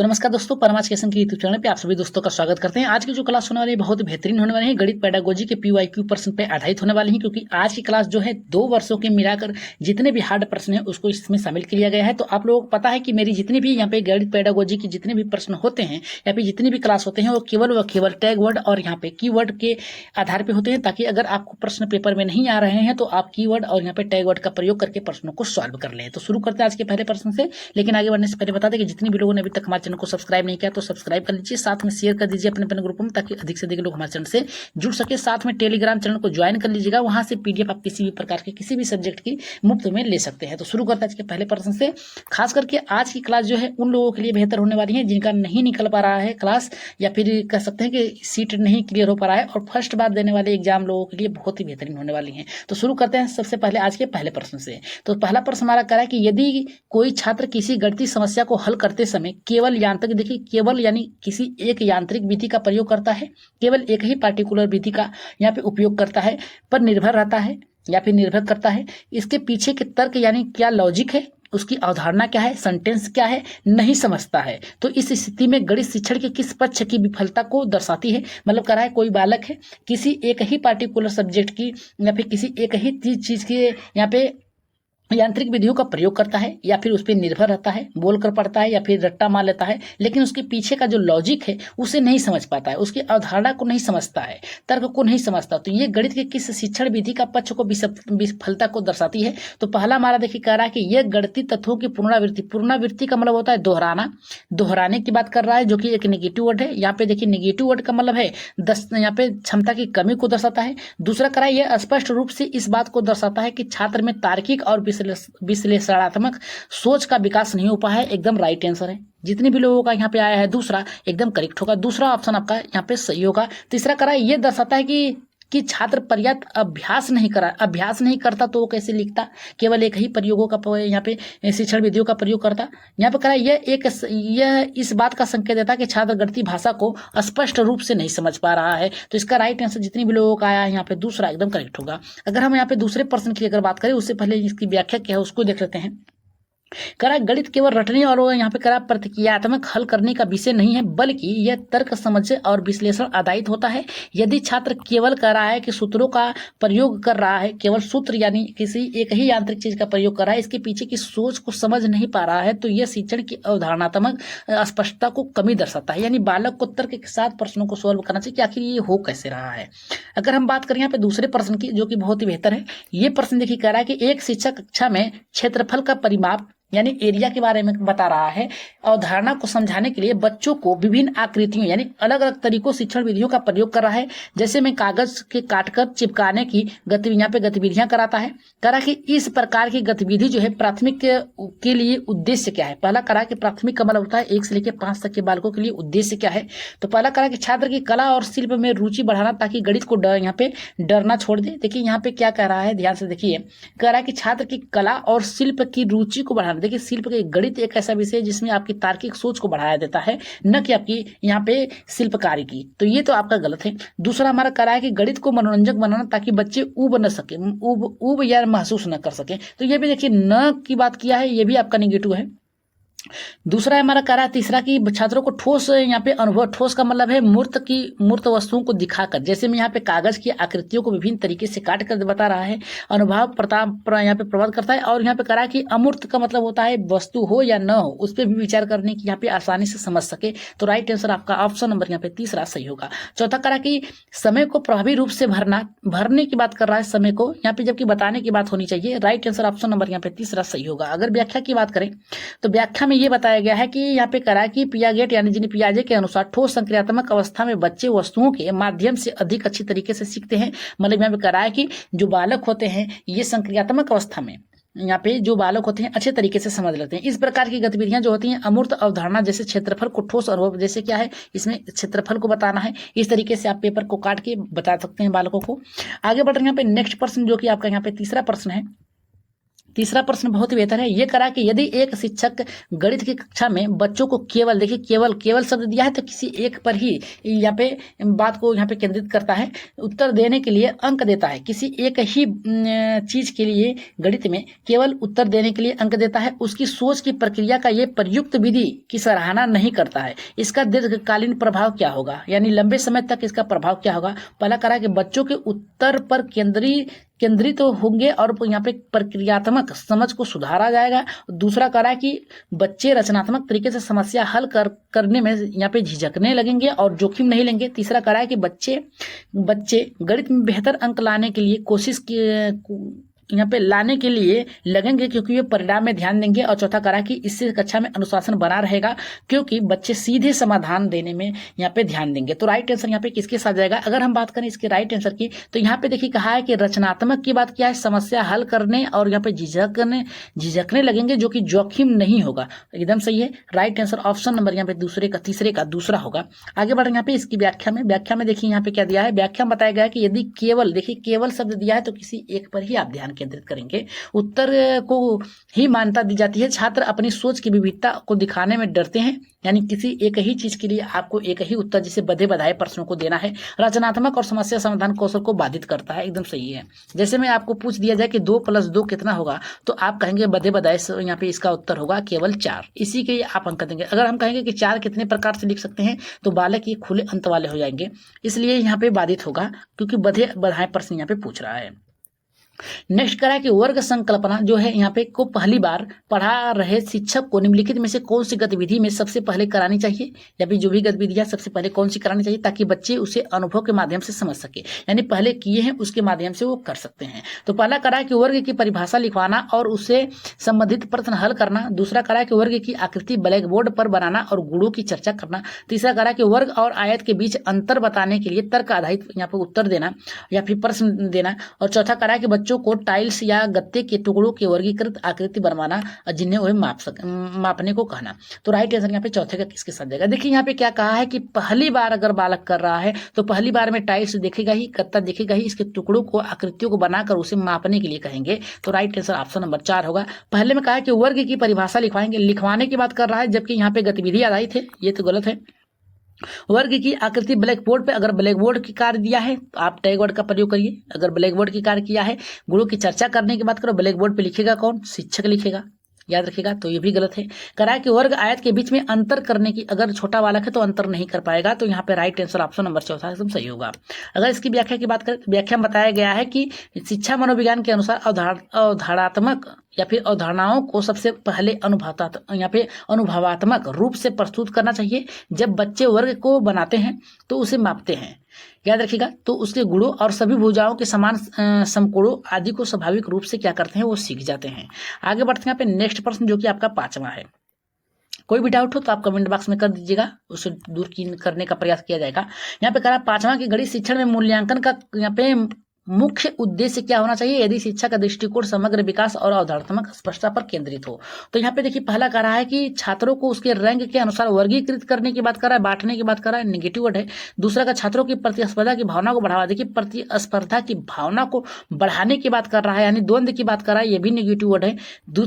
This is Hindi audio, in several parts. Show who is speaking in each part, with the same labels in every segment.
Speaker 1: तो नमस्कार दोस्तों, परमाच केसन के यूट्यूब चैनल पे आप सभी दोस्तों का स्वागत करते हैं। आज की जो क्लास होने वाली है बहुत बेहतरीन होने वाली है। गणित पेडागोजी के PYQ प्रश्न पे आधारित होने वाली है, क्योंकि आज की क्लास जो है 2 वर्षों के मिलाकर जितने भी हार्ड प्रश्न है उसको इसमें शामिल किया गया है। तो आप लोगों को पता है कि मेरी जितनी भी यहाँ पे गणित पेडागोजी की जितने भी प्रश्न होते हैं या फिर जितनी भी क्लास होते हैं वो केवल टैग वर्ड और यहाँ पे कीवर्ड के आधार पे होते हैं, ताकि अगर आपको प्रश्न पेपर में नहीं आ रहे हैं तो आप कीवर्ड और यहाँ पे टैग वर्ड का प्रयोग करके प्रश्नों को सॉल्व कर लें। तो शुरू करते हैं आज के पहले प्रश्न से। लेकिन आगे बढ़ने से पहले बता दें कि जितने भी लोगों ने अभी तक हमारे चैनल को सब्सक्राइब नहीं किया तो सब्सक्राइब कर लीजिए, साथ में शेयर कर दीजिए अपने अपने ग्रुप में, ताकि अधिक से अधिक लोग हमारे चैनल से जुड़ सके। साथ में टेलीग्राम चैनल को ज्वाइन कर लीजिएगा, वहां से PDF आप किसी भी प्रकार के किसी भी सब्जेक्ट की मुफ्त में ले सकते हैं। तो शुरू करते हैं आज के पहले प्रश्न से। खास करके आज की क्लास जो है उन लोगों के लिए बेहतर होने वाली है जिनका नहीं निकल पा रहा है क्लास, या फिर कह सकते हैं कि सीट नहीं क्लियर हो पा रहा है, और फर्स्ट बार देने वाले एग्जाम लोगों के लिए बहुत ही बेहतरीन होने वाली है। तो शुरू करते हैं सबसे पहले आज के पहले प्रश्न से। तो पहला प्रश्न हमारा कह रहा है कि यदि कोई छात्र किसी गणितीय समस्या को हल करते समय केवल यांत्रिक, देखिए केवल यानी किसी एक यांत्रिक विधि का प्रयोग करता है, केवल एक ही पार्टिकुलर विधि का यहाँ पे उपयोग करता है, पर निर्भर रहता है या फिर निर्भर करता है, इसके पीछे के तर्क यानी क्या लॉजिक है, उसकी अवधारणा क्या है, सेंटेंस क्या है, नहीं समझता है, तो इस स्थिति में गणित शिक्षण के किस पक्ष की विफलता को दर्शाती है। मतलब कह रहा है कोई बालक है किसी एक ही पार्टिकुलर सब्जेक्ट की या फिर किसी एक ही चीज के यहाँ पे यांत्रिक विधियों का प्रयोग करता है, या फिर उस पर निर्भर रहता है, बोल कर पढ़ता है या फिर रट्टा मार लेता है, लेकिन उसके पीछे का जो लॉजिक है उसे नहीं समझ पाता है, उसकी अवधारणा को नहीं समझता है, तर्क को नहीं समझता। तो ये गणित के किस शिक्षण विधि का पक्ष को विफलता को दर्शाती है। तो पहला हमारा देखिए कह रहा है कि यह गणितीय तत्वों की पुनरावृत्ति, पुनरावृत्ति का मतलब होता है दोहराना, दोहराने की बात कर रहा है, जो कि एक नेगेटिव वर्ड है। यहाँ पे देखिए नेगेटिव वर्ड का मतलब है यहाँ पे क्षमता की कमी को दर्शाता है। दूसरा कह रहा है यह स्पष्ट रूप से इस बात को दर्शाता है कि छात्र में तार्किक और विश्लेषणात्मक सोच का विकास नहीं हो पाया है। एकदम राइट आंसर है, जितने भी लोगों का यहाँ पे आया है दूसरा एकदम करेक्ट होगा, दूसरा ऑप्शन आपका यहाँ पे सही होगा। तीसरा करा ये दर्शाता है कि छात्र पर्याप्त अभ्यास नहीं करता तो वो कैसे लिखता, केवल एक ही प्रयोगों का यहाँ पे शिक्षण विधियों का प्रयोग करता। यहाँ पे करा यह इस बात का संकेत देता है कि छात्र गणितीय भाषा को स्पष्ट रूप से नहीं समझ पा रहा है। तो इसका राइट आंसर जितने भी लोगों का आया है यहाँ पे दूसरा एकदम करेक्ट होगा। अगर हम यहाँ पे दूसरे प्रश्न की अगर बात करें उससे पहले इसकी व्याख्या क्या है उसको देख लेते हैं। करा गणित केवल रटने और यहाँ पे करा प्रतिक्रियात्मक हल करने का विषय नहीं है, बल्कि यह तर्क समझ और विश्लेषण आधारित होता है। यदि छात्र केवल कर रहा है कि सूत्रों का प्रयोग कर रहा है, केवल सूत्र यानी किसी एक ही यांत्रिक चीज का प्रयोग कर रहा है, इसके पीछे की सोच को समझ नहीं पा रहा है, तो यह शिक्षण की अवधारणात्मक स्पष्टता को कमी दर्शाता है। यानी बालक को तर्क के साथ प्रश्नों को सॉल्व करना चाहिए कि आखिर ये हो कैसे रहा है। अगर हम बात करें यहाँ पे दूसरे प्रश्न की, जो कि बहुत ही बेहतर है, ये प्रश्न देखिए कह रहा है कि एक शिक्षक कक्षा में क्षेत्रफल का परिमाप यानी एरिया के बारे में बता रहा है। अवधारणा को समझाने के लिए बच्चों को विभिन्न आकृतियों यानी अलग अलग तरीकों शिक्षण विधियों का प्रयोग कर रहा है, जैसे में कागज के काटकर चिपकाने की यहाँ पे गतिविधियां कराता है। करा कि इस प्रकार की गतिविधि जो है प्राथमिक के लिए उद्देश्य क्या है। पहला करा कि प्राथमिक का मतलब होता है 1 से लेकर 5 तक के बालकों के लिए उद्देश्य क्या है। तो पहला करा कि छात्र की कला और शिल्प में रुचि बढ़ाना, ताकि गणित को यहाँ पे डरना छोड़ दे। देखिए यहाँ पे क्या कह रहा है, ध्यान से देखिए, कह रहा है कि छात्र की कला और शिल्प की रुचि को बढ़ाना। देखिए शिल्प के गणित एक ऐसा विषय है जिसमें आपकी तार्किक सोच को बढ़ाया देता है, न कि आपकी यहाँ पे शिल्पकारी की। तो ये तो आपका गलत है। दूसरा हमारा कह रहा है कि गणित को मनोरंजक बनाना, ताकि बच्चे ऊब न सके, ऊब या महसूस न कर सके। तो ये भी देखिए न की बात किया है, ये भी आपका निगेटिव है। दूसरा हमारा कह रहा है तीसरा कि छात्रों को ठोस यहाँ पे अनुभव, ठोस का मतलब है मूर्त वस्तुओं को दिखाकर, जैसे में यहाँ पे कागज की आकृतियों को विभिन्न तरीके से काट कर बता रहा है, अनुभव यहाँ पे प्रभावित करता है। और यहाँ पे कह रहा है कि अमूर्त का मतलब होता है वस्तु हो या न हो, उस पर भी विचार करने की यहाँ पे आसानी से समझ सके। तो राइट आंसर आपका ऑप्शन नंबर यहाँ पे तीसरा सही होगा। चौथा कह रहा कि समय को प्रभावी रूप से भरने की बात कर रहा है, समय को यहाँ पे जबकि बताने की बात होनी चाहिए। राइट आंसर ऑप्शन नंबर यहाँ पे तीसरा सही होगा। अगर व्याख्या की बात करें तो व्याख्या में ये बताया गया है कि यहाँ पे करा कि पियागेट यानी जिन्हें पियाजे के अनुसार ठोस संक्रियात्मक अवस्था में बच्चे वस्तुओं के माध्यम से अधिक अच्छी तरीके से सीखते हैं। मतलब यहाँ पे करा है कि जो बालक होते हैं ये संक्रियात्मक अवस्था में यहाँ पे जो बालक होते हैं अच्छे तरीके से समझ लेते हैं। इस प्रकार की गतिविधियां जो होती हैं अमूर्त अवधारणा, जैसे क्षेत्रफल को ठोस अनुभव, जैसे क्या है इसमें क्षेत्रफल को बताना है, इस तरीके से आप पेपर को काट के बता सकते हैं बालकों को। आगे बढ़ रहे हैं यहाँ पे नेक्स्ट प्रश्न, जो कि आपका यहाँ पे तीसरा प्रश्न है। तीसरा प्रश्न बहुत ही बेहतर है। ये करा कि यदि एक शिक्षक गणित की कक्षा में बच्चों को केवल, देखिए केवल, केवल शब्द दिया है तो किसी एक पर ही यहाँ पे बात को यहाँ पे केंद्रित करता है, उत्तर देने के लिए अंक देता है। किसी एक ही चीज के लिए गणित में केवल उत्तर देने के लिए अंक देता है, उसकी सोच की प्रक्रिया का ये प्रयुक्त विधि की सराहना नहीं करता है। इसका दीर्घकालीन प्रभाव क्या होगा, यानी लंबे समय तक इसका प्रभाव क्या होगा। पहला करा कि बच्चों के उत्तर पर केंद्रित तो होंगे और यहाँ पे प्रक्रियात्मक समझ को सुधारा जाएगा। दूसरा करा कि बच्चे रचनात्मक तरीके से समस्या हल करने में यहाँ पे झिझकने लगेंगे और जोखिम नहीं लेंगे। तीसरा करा कि बच्चे गणित में बेहतर अंक लाने के लिए यहाँ पे लाने के लिए लगेंगे क्योंकि ये परिणाम में ध्यान देंगे। और चौथा करा कि इससे कक्षा में अनुशासन बना रहेगा क्योंकि बच्चे सीधे समाधान देने में यहाँ पे ध्यान देंगे। तो राइट आंसर यहाँ पे किसके साथ जाएगा। अगर हम बात करें इसके राइट आंसर की तो यहाँ पे देखिए कहा है कि रचनात्मक की बात क्या है, समस्या हल करने और यहाँ पे झिझकने लगेंगे जो कि जोखिम नहीं होगा। एकदम सही है। राइट आंसर ऑप्शन नंबर यहाँ पे तीसरे का दूसरा होगा। आगे बढ़े यहाँ पे इसकी व्याख्या में देखिए यहाँ पे क्या दिया है। व्याख्या में बताया गया है कि यदि केवल, देखिए केवल शब्द दिया है तो किसी एक पर ही आप ध्यान केंद्रित करेंगे, उत्तर को ही मान्यता दी जाती है। छात्र अपनी सोच की विविधता को दिखाने में डरते हैं, यानी किसी एक ही चीज के लिए आपको एक ही उत्तर जैसे बधे बधाए प्रश्नों को देना है। रचनात्मक और समस्या समाधान कौशल को बाधित करता है। एकदम सही है। जैसे में आपको पूछ दिया जाए कि 2 + 2 कितना होगा तो आप कहेंगे बधे बधाए, यहाँ पे इसका उत्तर होगा केवल 4। इसी के आप अंक देंगे। अगर हम कहेंगे कि 4 कितने प्रकार से लिख सकते हैं तो बालक ये खुले अंत वाले हो जाएंगे, इसलिए यहाँ पे बाधित होगा क्योंकि बधे बधाए प्रश्न यहाँ पे पूछ रहा है। नेक्स्ट करा कि वर्ग संकल्पना जो है यहाँ पे को पहली बार पढ़ा रहे शिक्षक को निम्नलिखित में से कौन सी गतिविधि में सबसे पहले करानी चाहिए, या फिर जो भी गतिविधियां सबसे पहले कौन सी करानी चाहिए ताकि बच्चे उसे अनुभव के माध्यम से समझ सके, यानी पहले किए हैं उसके माध्यम से वो कर सकते हैं। तो पहला करा कि वर्ग की परिभाषा लिखवाना और उससे संबंधित प्रश्न हल करना। दूसरा करा कि वर्ग की आकृति ब्लैक बोर्ड पर बनाना और गुणों की चर्चा करना। तीसरा करा कि वर्ग और आयत के बीच अंतर बताने के लिए तर्क आधारित यहाँ पे उत्तर देना या फिर प्रश्न देना। और चौथा करा कि बच्चों को टाइल्स या गत्ते के टुकड़ों के वर्गीकृत आकृति बनवाना जिन्हें वह मापने को कहना। तो राइट आंसर यहाँ पे चौथे का किसके साथ जाएगा। देखिए यहाँ पे क्या कहा है कि पहली बार अगर बालक कर रहा है तो पहली बार में टाइल्स देखेगा ही, गत्ता देखेगा ही, इसके टुकड़ों को आकृतियों को बनाकर उसे मापने के लिए कहेंगे। तो राइट आंसर ऑप्शन नंबर 4 होगा। पहले में कहा है कि वर्ग की परिभाषा लिखवाएंगे, लिखवाने की बात कर रहा है, जबकि यहाँ पे गतिविधि आधारित है, ये तो गलत है। वर्ग की आकृति ब्लैक बोर्ड पे, अगर ब्लैक बोर्ड की कार्य दिया है तो आप टैग वर्ड का प्रयोग करिए। अगर ब्लैक बोर्ड की कार्य किया है, गुणों की चर्चा करने की बात करो, ब्लैक बोर्ड पे लिखेगा कौन, शिक्षक लिखेगा, याद रखिएगा। तो ये भी गलत है। करा कि वर्ग आयत के बीच में अंतर करने की, अगर छोटा बालक है तो अंतर नहीं कर पाएगा, तो यहाँ पे राइट आंसर ऑप्शन नंबर 4 एकदम सही होगा। अगर इसकी व्याख्या की बात करें तो व्याख्या में बताया गया है कि शिक्षा मनोविज्ञान के अनुसार अवधारणात्मक या फिर अवधारणाओं को सबसे पहले अनुभवात्मक रूप से प्रस्तुत करना चाहिए। जब बच्चे वर्ग को बनाते हैं तो उसे मापते हैं, याद रखिएगा। तो उसके गुणों और सभी भुजाओं के समान समकोणों आदि को स्वाभाविक रूप से क्या करते हैं, वो सीख जाते हैं। आगे बढ़ते हैं यहाँ पे नेक्स्ट प्रश्न जो कि आपका 5वां है। कोई भी डाउट हो तो आप कमेंट बॉक्स में कर दीजिएगा, उसे दूर करने का प्रयास किया जाएगा। यहाँ पे कहा 5वां की गणित शिक्षण में मूल्यांकन का यहाँ पे मुख्य उद्देश्य क्या होना चाहिए यदि शिक्षा का दृष्टिकोण समग्र विकास और अवधारणात्मक स्पष्टता पर केंद्रित हो। तो यहाँ पे देखिए पहला कह रहा है कि छात्रों को उसके रैंक के अनुसार वर्गीकृत करने की बात कर रहा है, बांटने की बात कर रहा है, नेगेटिव वर्ड है। दूसरा का छात्रों की प्रतिस्पर्धा की भावना को बढ़ावा, देखिए प्रतिस्पर्धा की भावना को बढ़ाने की बात कर रहा है, यानी द्वंद्व की बात कर रहा है, ये भी नेगेटिव वर्ड है।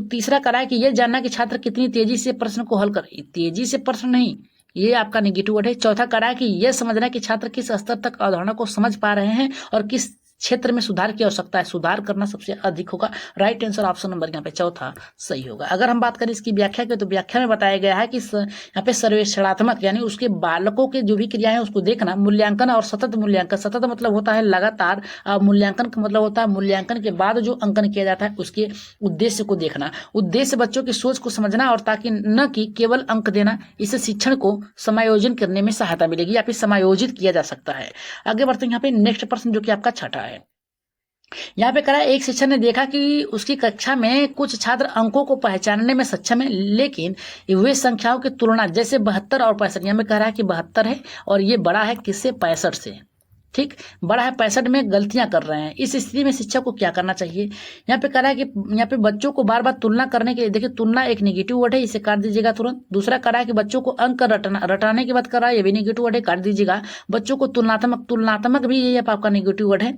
Speaker 1: तीसरा कह रहा है कि यह जानना कि छात्र कितनी तेजी से प्रश्न को हल कर, तेजी से प्रश्न नहीं, ये आपका नेगेटिव वर्ड है। चौथा कह रहा है कि यह समझना कि छात्र किस स्तर तक अवधारणा को समझ पा रहे हैं और किस क्षेत्र में सुधार की आवश्यकता है, सुधार करना सबसे अधिक होगा। राइट आंसर ऑप्शन नंबर यहाँ पे चौथा सही होगा। अगर हम बात करें इसकी व्याख्या की तो व्याख्या में बताया गया है कि यहाँ पे सर्वेक्षणात्मक यानी उसके बालकों के जो भी क्रिया है उसको देखना, मूल्यांकन और सतत मूल्यांकन, सतत मतलब होता है लगातार, मूल्यांकन का मतलब होता है मूल्यांकन के बाद जो अंकन किया जाता है उसके उद्देश्य को देखना। उद्देश्य बच्चों की सोच को समझना और ताकि न कि केवल अंक देना, इससे शिक्षण को समायोजन करने में सहायता मिलेगी या फिर समायोजित किया जा सकता है। आगे बढ़ते हैं यहाँ पे नेक्स्ट प्रश्न जो कि आपका 6वां है। यहाँ पे कहा एक शिक्षक ने देखा कि उसकी कक्षा में कुछ छात्र अंकों को पहचानने में सक्षम है, लेकिन वे संख्याओं की तुलना जैसे 72 और 65, यहाँ में कह रहा है कि 72 है और ये बड़ा है किससे, 65 से, ठीक, बड़ा है 65 में गलतियां कर रहे हैं। इस स्थिति में शिक्षक को क्या करना चाहिए। यहाँ पे कह रहा है कि यहाँ पे बच्चों को बार बार तुलना करने के लिए, देखिए तुलना एक नेगेटिव वर्ड है, इसे काट दीजिएगा तुरंत। दूसरा कह रहा है कि बच्चों को अंक रटाने की बात कर रहा है, ये भी नेगेटिव वर्ड है, काट दीजिएगा। बच्चों को तुलनात्मक भी ये आपका नेगेटिव वर्ड है।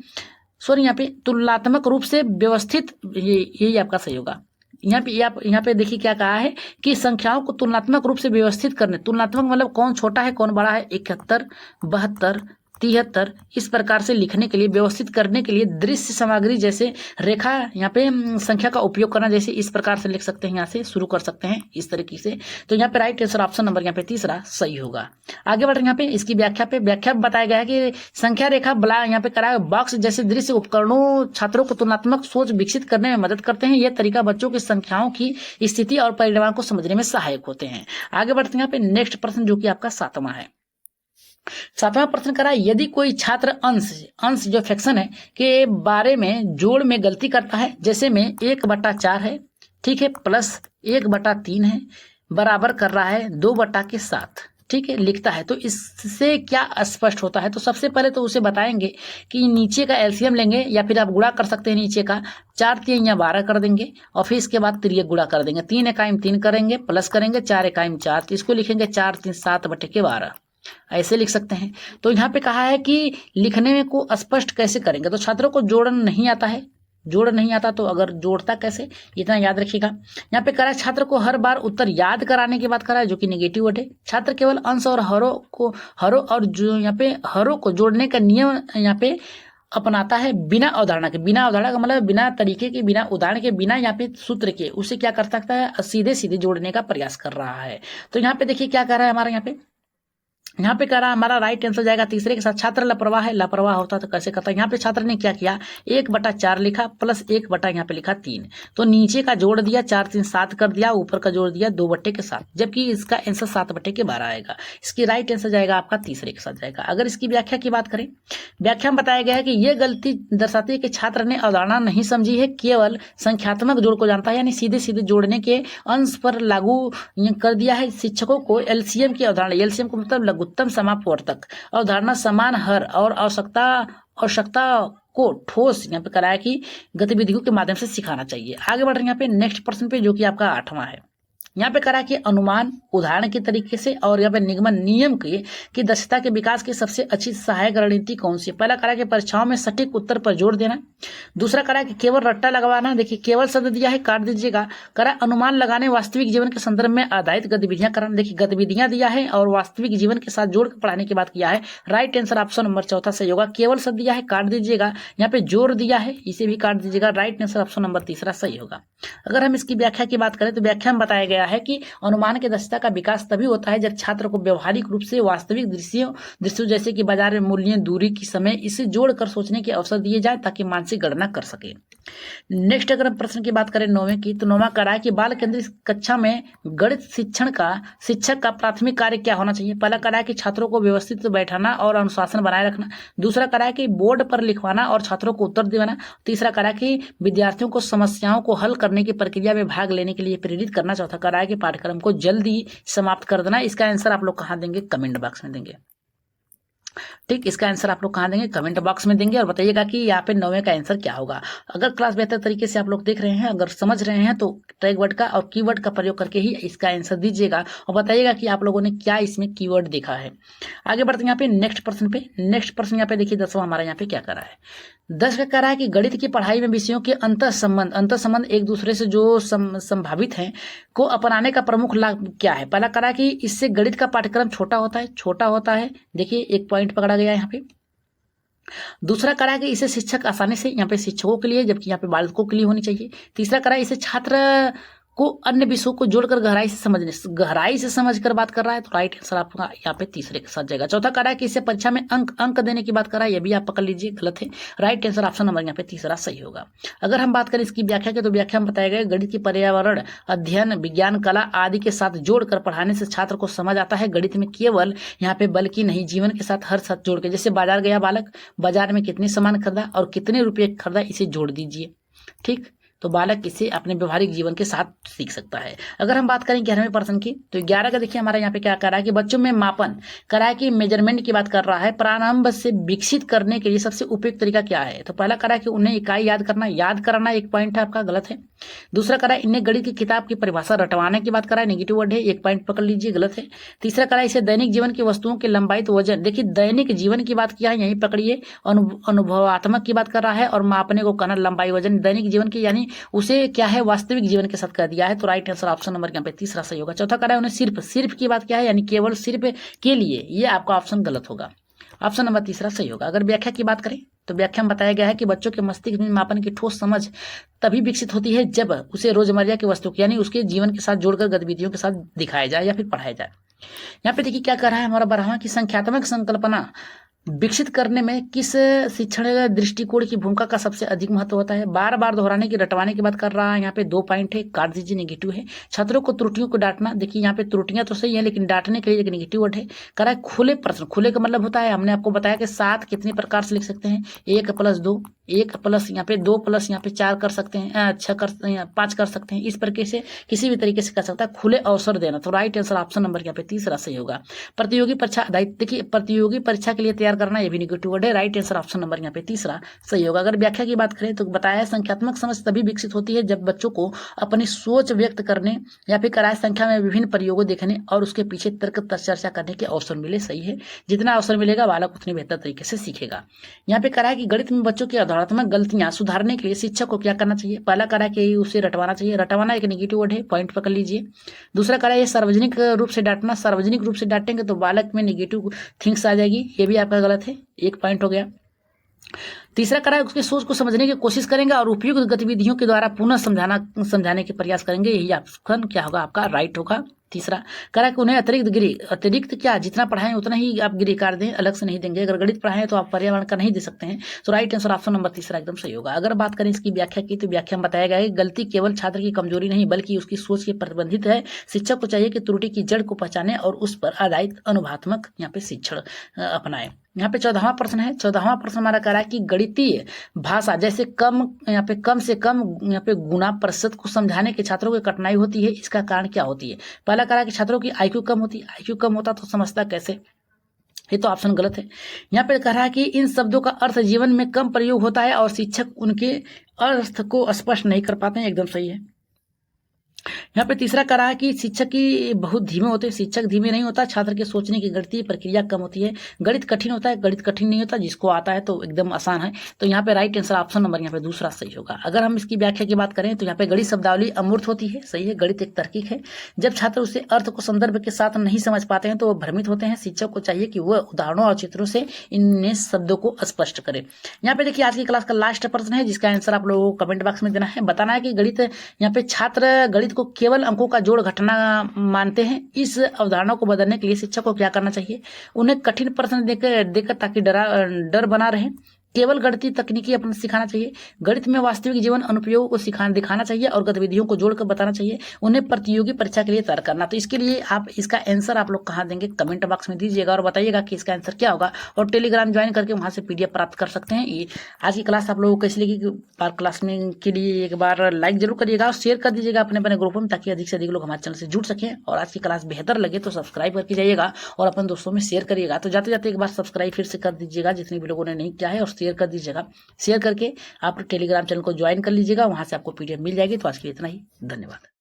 Speaker 1: सॉरी यहाँ पे तुलनात्मक रूप से व्यवस्थित, यही आपका सही होगा। यहाँ पे देखिए क्या कहा है कि संख्याओं को तुलनात्मक रूप से व्यवस्थित करने, तुलनात्मक मतलब कौन छोटा है कौन बड़ा है, 71, 72, 73 इस प्रकार से लिखने के लिए, व्यवस्थित करने के लिए दृश्य सामग्री जैसे रेखा यहाँ पे संख्या का उपयोग करना, जैसे इस प्रकार से लिख सकते हैं, यहाँ से शुरू कर सकते हैं इस तरीके से। तो यहाँ पे राइट आंसर ऑप्शन नंबर यहाँ पे तीसरा सही होगा। आगे बढ़ रहे हैं यहाँ पे इसकी व्याख्या बताया गया है कि संख्या रेखा बला यहाँ पे करा बॉक्स जैसे दृश्य उपकरणों छात्रों को तुलनात्मक सोच विकसित करने में मदद करते हैं। यह तरीका बच्चों की संख्याओं की स्थिति और परिणाम को समझने में सहायक होते हैं। आगे बढ़ते हैं यहाँ पे नेक्स्ट प्रश्न जो कि आपका 7वां है। 7वां प्रश्न करा, यदि कोई छात्र अंश जो फ्रैक्शन है के बारे में जोड़ में गलती करता है, जैसे में 1/4 है, ठीक है, प्लस 1/3 है, बराबर कर रहा है 2/7, ठीक है, लिखता है, तो इससे क्या स्पष्ट होता है। तो सबसे पहले तो उसे बताएंगे कि नीचे का एलसीएम लेंगे या फिर आप गुणा कर सकते हैं नीचे का, 4 3 या 12 कर देंगे और फिर इसके बाद तिर्यक गुणा कर देंगे, 3 एकाइम 3 करेंगे, प्लस करेंगे 4 एकाइम 4, तो इसको लिखेंगे 4 3 7/12, ऐसे लिख सकते हैं। तो यहाँ पे कहा है कि लिखने में को स्पष्ट कैसे करेंगे, तो छात्रों को जोड़न नहीं आता है, जोड़ नहीं आता तो अगर जोड़ता कैसे, इतना याद रखिएगा। यहाँ पे करा है छात्र को हर बार उत्तर याद कराने की बात करा है, जो कि नेगेटिव वर्ड है। छात्र केवल अंश और हरों और जो यहाँ पे हरों को जोड़ने का नियम यहाँ पे अपनाता है बिना अवधारणा के। बिना अवधारणा का मतलब बिना तरीके के, बिना उदाहरण के, बिना यहाँ पे सूत्र के, उसे क्या कर सकता है, सीधे सीधे जोड़ने का प्रयास कर रहा है। तो यहाँ पे देखिए क्या कर रहा है हमारा, यहाँ पे कह रहा है हमारा राइट आंसर जाएगा तीसरे के साथ। छात्र लापरवाह है, लापरवाह होता तो कैसे करता है। यहाँ पे छात्र ने क्या किया, 1/4 लिखा प्लस 1 यहाँ पे लिखा 3, तो नीचे का जोड़ दिया 4 3 7 कर दिया, ऊपर का जोड़ दिया 2/7, जबकि इसका आंसर 7/12 आएगा। इसकी राइट आंसर जाएगा आपका तीसरे के साथ जाएगा। अगर इसकी व्याख्या की बात करें, व्याख्या में बताया गया है कि यह गलती दर्शाती है कि छात्र ने अवधारणा नहीं समझी है, केवल संख्यात्मक जोड़ को जानता है, यानी सीधे सीधे जोड़ने के अंश पर लागू कर दिया है। शिक्षकों को एलसीएम की अवधारणा, एलसीएम को मतलब लघुत्तम समापवर्तक अवधारणा, समान हर और आवश्यकता को ठोस यहाँ पे कराया कि गतिविधियों के माध्यम से सिखाना चाहिए। आगे बढ़ रहे हैं यहाँ पे नेक्स्ट प्रश्न पे, जो कि आपका 8वां है। यहाँ पे करा कि अनुमान उदाहरण के तरीके से और यहाँ पे निगमन नियम की दक्षता के विकास की सबसे अच्छी सहायक रणनीति कौन सी है। पहला करा कि परीक्षाओं में सटीक उत्तर पर जोर देना। दूसरा करा कि केवल रट्टा लगवाना, देखिए केवल शब्द दिया है काट दीजिएगा। करा अनुमान लगाने वास्तविक जीवन के संदर्भ में आधारित गतिविधियां कराना, देखिए गतिविधियां दिया है और वास्तविक जीवन के साथ जोड़ कर पढ़ाने की बात किया है। राइट आंसर ऑप्शन नंबर चौथा सही होगा। केवल शब्द दिया है काट दीजिएगा, यहाँ पे जोर दिया है इसे भी काट दीजिएगा। राइट आंसर ऑप्शन नंबर तीसरा सही होगा। अगर हम इसकी व्याख्या की बात करें तो व्याख्या में बताया गया है कि अनुमान की दक्षता का विकास तभी होता है जब छात्र को व्यवहारिक रूप से वास्तविक दृश्यों जैसे कि बाजार में मूल्य, दूरी की समय, इसे जोड़कर सोचने के अवसर दिए जाए ताकि मानसिक गणना कर सके। नेक्स्ट अगर हम प्रश्न की बात करें 9वें की, तो 9वां करा है कि बाल केंद्रित कक्षा में गणित शिक्षक का प्राथमिक कार्य क्या होना चाहिए। पहला करा है कि छात्रों को व्यवस्थित बैठाना और अनुशासन बनाए रखना। दूसरा करा है कि बोर्ड पर लिखवाना और छात्रों को उत्तर दिलाना। तीसरा करा है कि विद्यार्थियों को समस्याओं को हल करने की प्रक्रिया में भाग लेने के लिए प्रेरित करना। चौथा करा है कि पाठ्यक्रम को जल्दी समाप्त कर देना। इसका आंसर आप लोग कहाँ देंगे, कमेंट बॉक्स में देंगे। ठीक, इसका आंसर आप लोग कहाँ देंगे, कमेंट बॉक्स में देंगे और बताइएगा कि यहाँ पे 9वें का आंसर क्या होगा। अगर क्लास बेहतर तरीके से आप लोग देख रहे हैं, अगर समझ रहे हैं, तो टैग वर्ड का और कीवर्ड का प्रयोग करके ही इसका आंसर दीजिएगा और बताइएगा कि आप लोगों ने क्या इसमें कीवर्ड देखा है। आगे बढ़ते हैं यहाँ पे नेक्स्ट प्रश्न यहाँ पे देखिए 10वां हमारा यहाँ पे क्या करा है। 10 का कह रहा है कि गणित की पढ़ाई में विषयों के अंतर संबंध एक दूसरे से जो संभावित हैं को अपनाने का प्रमुख लाभ क्या है। पहला करा कि इससे गणित का पाठ्यक्रम छोटा होता है, देखिए एक पॉइंट पकड़ा गया यहाँ पे। दूसरा करा कि इसे शिक्षक आसानी से, यहाँ पे शिक्षकों के लिए, जबकि यहाँ पे बालकों के लिए होनी चाहिए। तीसरा करा इसे छात्र को अन्य विषयों को जोड़कर गहराई से समझकर बात कर रहा है, तो राइट आंसर आपका यहाँ पे तीसरे के साथ जाएगा। चौथा करा कि इसे परीक्षा में अंक देने की बात कर रहा है, ये भी आप पकड़ लीजिए, गलत है। राइट आंसर ऑप्शन नंबर यहाँ पे तीसरा सही होगा। अगर हम बात करें इसकी व्याख्या की, तो व्याख्या में बताया गया गणित की पर्यावरण अध्ययन, विज्ञान, कला आदि के साथ जोड़कर पढ़ाने से छात्र को समझ आता है गणित में केवल यहाँ पे बल्कि नहीं, जीवन के साथ हर साथ जोड़ के, जैसे बाजार गया बालक, बाजार में कितने सामान खरीदा और कितने रुपये खरीदा, इसे जोड़ दीजिए। ठीक, तो बालक इसे अपने व्यवहारिक जीवन के साथ सीख सकता है। अगर हम बात करें 11वें प्रश्न की, तो 11 का देखिए हमारा यहाँ पे क्या कर रहा है कि बच्चों में मापन करा है कि मेजरमेंट की बात कर रहा है, प्रारंभ से विकसित करने के लिए सबसे उपयुक्त तरीका क्या है। तो पहला करा है कि उन्हें इकाई याद करना एक पॉइंट है आपका, गलत है। दूसरा करा है इन्हें गणित की किताब की परिभाषा रटवाने की बात करा है, नेगेटिव वर्ड है, एक पॉइंट पकड़ लीजिए, गलत है। तीसरा करा है इसे दैनिक जीवन की वस्तुओं के लंबाई तो वजन, देखिए दैनिक जीवन की बात किया है, यहीं पकड़िए, अनुभवात्मक की बात कर रहा है, और मापने को कहना लंबाई वजन दैनिक जीवन की, यानी उसे क्या है वास्तविक जीवन के साथ कर दिया है। तो राइट आंसर ऑप्शन नंबर यहाँ पे तीसरा सही होगा। चौथा करा है उन्हें सिर्फ की बात क्या है, यानी केवल सिर्फ के लिए, ये आपका ऑप्शन गलत होगा, ऑप्शन नंबर तीसरा सही होगा। अगर व्याख्या की बात करें तो व्याख्या में बताया गया है कि बच्चों के मस्तिष्क में मापन की ठोस समझ तभी विकसित होती है जब उसे रोजमर्रा की वस्तु यानी उसके जीवन के साथ जोड़कर गतिविधियों के साथ दिखाया जाए या फिर पढ़ाया जाए। यहाँ पे देखिए क्या कर रहा है हमारा 12वां की संख्यात्मक संकल्पना विकसित करने में किस शिक्षण दृष्टिकोण की भूमिका का सबसे अधिक महत्व होता है। बार बार दोहराने की रटवाने की बात कर रहा है, यहाँ पे 2 पॉइंट है, काट दीजिए, नेगेटिव है। छात्रों को त्रुटियों को डांटना, देखिए यहाँ पे त्रुटियां तो सही है लेकिन डांटने के लिए एक नेगेटिव वर्ड है। करा है खुले प्रश्न, खुले का मतलब होता है हमने आपको बताया कि 7 कितने प्रकार से लिख सकते हैं, 1 + 2, 1 प्लस यहाँ पे 2 प्लस यहाँ पे 4 कर सकते हैं, 5 कर सकते हैं, इस प्रकार से किसी भी तरीके से कर सकता है, खुले अवसर देना। तो राइट आंसर ऑप्शन नंबर यहाँ पे तीसरा सही होगा। प्रतियोगी परीक्षा आधारित, देखिए प्रतियोगी परीक्षा के लिए तैयार करना, ये भी नेगेटिव वर्ड है, राइट आंसर ऑप्शन नंबर यहाँ पे तीसरा सही होगा। अगर व्याख्या की बात करें तो बताया संख्यात्मक समझ तभी विकसित होती है जब बच्चों को अपनी सोच व्यक्त करने या फिर कराए संख्या में विभिन्न प्रयोगों देखने और उसके पीछे तर्क चर्चा करने के अवसर मिले। सही है, जितना अवसर मिलेगा बालक उतनी बेहतर तरीके से सीखेगा। यहाँ पे करा है कि गणित में बच्चों की अधारात्मक गलतियां सुधारने के लिए शिक्षक को क्या करना चाहिए। पहला करा है कि उसे रटवाना चाहिए, रटवाना एक नेगेटिव वर्ड है, पॉइंट पकड़ लीजिए। दूसरा करा है सार्वजनिक रूप से डांटना, सार्वजनिक रूप से डांटेंगे तो बालक में नेगेटिव थिंग्स आ जाएगी, ये भी आपका गलत है, एक पॉइंट हो गया। तीसरा करा है उसकी सोच को समझने की कोशिश करेंगे और उपयुक्त गतिविधियों के द्वारा पुनः समझाने के प्रयास करेंगे, यही ऑप्शन क्या होगा आपका राइट होगा। तीसरा करा कि उन्हें अतिरिक्त क्या जितना पढ़ाएं उतना ही आप गृह कार्य दें, अलग से नहीं देंगे। अगर गणित पढ़ाएं तो आप पर्यावरण का नहीं दे सकते हैं, तो राइट आंसर ऑप्शन नंबर तीसरा एकदम सही होगा। अगर बात करें इसकी व्याख्या की तो व्याख्या में बताया गया है गलती केवल छात्र की कमजोरी नहीं बल्कि उसकी सोच के प्रतिबंधित है। शिक्षक को चाहिए कि त्रुटि की जड़ को पहचाने और उस पर आधारित अनुभात्मक यहाँ पे शिक्षण अपनाए। यहाँ पे 14वां प्रश्न है। 14वां प्रश्न हमारा कह रहा है कि गणितीय भाषा जैसे कम से कम यहाँ पे गुना प्रतिशत को समझाने के छात्रों को कठिनाई होती है, इसका कारण क्या होती है। पहला कह रहा है कि छात्रों की IQ कम होती है, IQ कम होता तो समझता कैसे, ये तो ऑप्शन गलत है। यहाँ पे कह रहा है कि इन शब्दों का अर्थ जीवन में कम प्रयोग होता है और शिक्षक उनके अर्थ को स्पष्ट नहीं कर पाते हैं, एकदम सही है। यहाँ पे तीसरा करा है कि शिक्षक की बहुत धीमे होते हैं, शिक्षक धीमे नहीं होता, छात्र के सोचने की गणितीय प्रक्रिया कम होती है। गणित कठिन होता है, गणित कठिन नहीं होता, जिसको आता है तो एकदम आसान है। तो यहाँ पे राइट आंसर ऑप्शन नंबर यहाँ पे दूसरा सही होगा। अगर हम इसकी व्याख्या की बात करें तो यहाँ पे गणित शब्दावली अमूर्त होती है, सही है, गणित एक तार्किक है। जब छात्र उसे अर्थ को संदर्भ के साथ नहीं समझ पाते हैं तो वो भ्रमित होते हैं। शिक्षक को चाहिए कि वह उदाहरणों और चित्रों से इन शब्दों को स्पष्ट करे। यहाँ पे देखिए आज की क्लास का लास्ट प्रश्न है जिसका आंसर आप लोगों को कमेंट बॉक्स में देना है। बताना है कि गणित यहाँ पे छात्र गणित को केवल अंकों का जोड़ घटना मानते हैं। इस अवधारणा को बदलने के लिए शिक्षक को क्या करना चाहिए। उन्हें कठिन प्रश्न देकर ताकि डर बना रहे, केवल गणितीय तकनीकी अपना सिखाना चाहिए। गणित में वास्तविक जीवन अनुप्रयोग को दिखाना चाहिए और गतिविधियों को जोड़कर बताना चाहिए। उन्हें प्रतियोगी परीक्षा के लिए तैयार करना। तो इसके लिए आप इसका आंसर आप लोग कहाँ देंगे कमेंट बॉक्स में दीजिएगा और बताइएगा कि इसका आंसर क्या होगा। और टेलीग्राम ज्वाइन करके वहां से PDF प्राप्त कर सकते हैं। ये आज की क्लास आप लोगों को कैसी लगी, क्लास में के लिए एक बार लाइक जरूर करिएगा और शेयर कर दीजिएगा अपने अपने ग्रुप में ताकि अधिक से अधिक लोग हमारे चैनल से जुड़ सकें। और आज की क्लास बेहतर लगे तो सब्सक्राइब करके जाइएगा और अपने दोस्तों में शेयर करिएगा। तो जाते जाते एक बार सब्सक्राइब फिर से कर दीजिएगा जितने भी लोगों ने नहीं किया है, और शेयर कर दीजिएगा। शेयर करके आप टेलीग्राम चैनल को ज्वाइन कर लीजिएगा, वहां से आपको PDF मिल जाएगी। तो आज के लिए इतना ही, धन्यवाद।